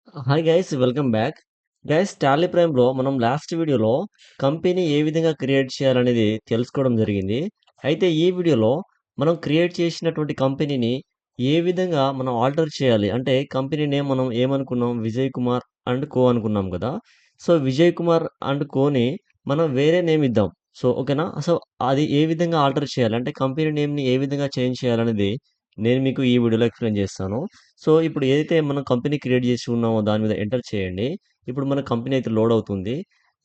Hi guys, welcome back. Guys, Tally ప్రైమ్‌లో మనం last వీడియోలో కంపెనీ ఏ విధంగా క్రియేట్ చేయాలనేది తెలుసుకోవడం జరిగింది. అయితే ఈ వీడియోలో మనం క్రియేట్ చేసినటువంటి కంపెనీని ఏ విధంగా మనం ఆల్టర్ చేయాలి? అంటే కంపెనీ నేమ్ మనం ఏమనుకున్నాం? విజయ్ కుమార్ అండ్ కో అనుకున్నాం కదా! సో, విజయ్ కుమార్ అండ్ కోని మనం వేరే నేమ్ ఇద్దాం. సో, ఓకేనా? సో, అది ఏ విధంగా ఆల్టర్ చేయాలి? అంటే కంపెనీ నేమ్‌ని ఏ విధంగా చేంజ్ చేయాలనేది నేను మీకు ఈ వీడియోలో ఎక్స్‌ప్లెయిన్ చేస్తాను. సో, ఇప్పుడు ఏదైతే మనం కంపెనీ క్రియేట్ చేసి ఉన్నామో దాని మీద ఎంటర్ చేయండి. ఇప్పుడు మన కంపెనీ అయితే లోడ్ అవుతుంది.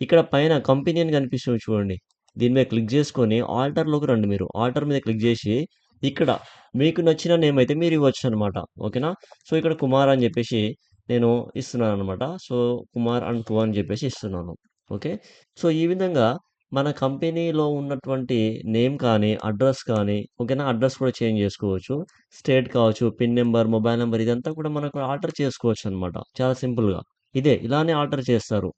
ఇక్కడ పైన కంపెనీ అని కనిపిస్తుంది చూడండి. దీని మీద క్లిక్ చేసుకొని ఆల్టర్‌లోకి రండి మీరు. ఆల్టర్ మీద క్లిక్ చేసి ఇక్కడ మీకు నచ్చిన నేమ్ అయితే మీరు ఇవ్వొచ్చనమాట. ఓకేనా? సో, ఇక్కడ కుమార్ అని చెప్పేసి నేను ఇస్తున్నాననమాట. సో, కుమార్ అండ్ కో అని చెప్పేసి ఇస్తున్నాను. ఓకే. సో, ఈ విధంగా మన కంపెనీలో ఉన్నటువంటి నేమ్ కానీ, అడ్రస్ కానీ ఓకేనా? అడ్రస్ కూడా చేంజ్ చేసుకోవచ్చు. స్టేట్ కావచ్చు, పిన్ నంబర్, మొబైల్ నంబర్ ఇదంతా కూడా మనకు ఆల్టర్ చేసుకోవచ్చనమాట. చాలా సింపుల్‌గా. ఇలానే ఆల్టర్ చేస్తారు.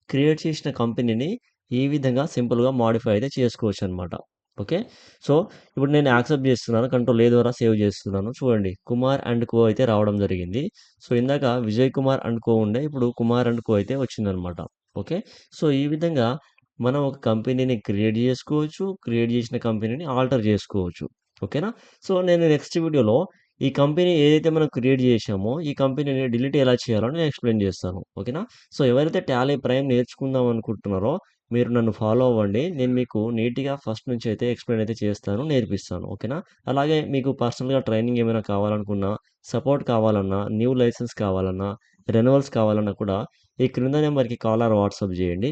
క్రియేట్ చేసిన కంపెనీని ఈ విధంగా సింపుల్‌గా మోడిఫై అయితే చేసుకోవచ్చనమాట. ఓకే. సో, ఇప్పుడు నేను యాక్సెప్ట్ చేస్తున్నాను. కంట్రోల్ ఏ ద్వారా సేవ్ చేస్తున్నాను. చూడండి, కుమార్ అండ్ కో అయితే రావడం జరిగింది. సో, ఇందాక విజయ్ కుమార్ అండ్ కో ఉండే. ఇప్పుడు కుమార్ అండ్ కో అయితే వచ్చిందనమాట. ఓకే. సో, ఈ విధంగా మనం ఒక కంపెనీని క్రియేట్ చేసుకోవచ్చు. క్రియేట్ చేసిన కంపెనీని ఆల్టర్ చేసుకోవచ్చు. ఓకేనా? సో, నేను నెక్స్ట్ వీడియోలో ఈ కంపెనీ ఏదైతే మనం క్రియేట్ చేశామో, ఈ కంపెనీని డిలీట్ ఎలా చేయాలో నేను ఎక్స్‌ప్లెయిన్ చేస్తాను. ఓకేనా? సో, ఎవరైతే టాలీ ప్రైమ్ నేర్చుకుందాం అనుకుంటున్నారో, మీరు నన్ను ఫాలో అవ్వండి. నేను మీకు నీట్‌గా ఫస్ట్ నుంచి అయితే ఎక్స్‌ప్లెయిన్ అయితే చేస్తాను, నేర్పిస్తాను. ఓకేనా? అలాగే మీకు పర్సనల్‌గా ట్రైనింగ్ ఏమైనా కావాలనుకున్నా, సపోర్ట్ కావాలన్నా, న్యూ లైసెన్స్ కావాలన్నా, రెన్యువల్స్ కావాలన్నా కూడా ఈ క్రింద నెంబర్‌కి కాల్ ఆర్ వాట్సాప్ చేయండి.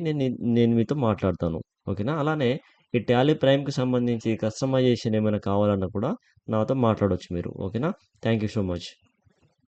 నేను మీతో మాట్లాడతాను. ఓకేనా? అలానే ఈ టాలీ ప్రైమ్‌కి సంబంధించి కస్టమైజేషన్ ఏమైనా కావాలన్నా కూడా నాతో మాట్లాడొచ్చు మీరు. ఓకేనా? Thank you so much.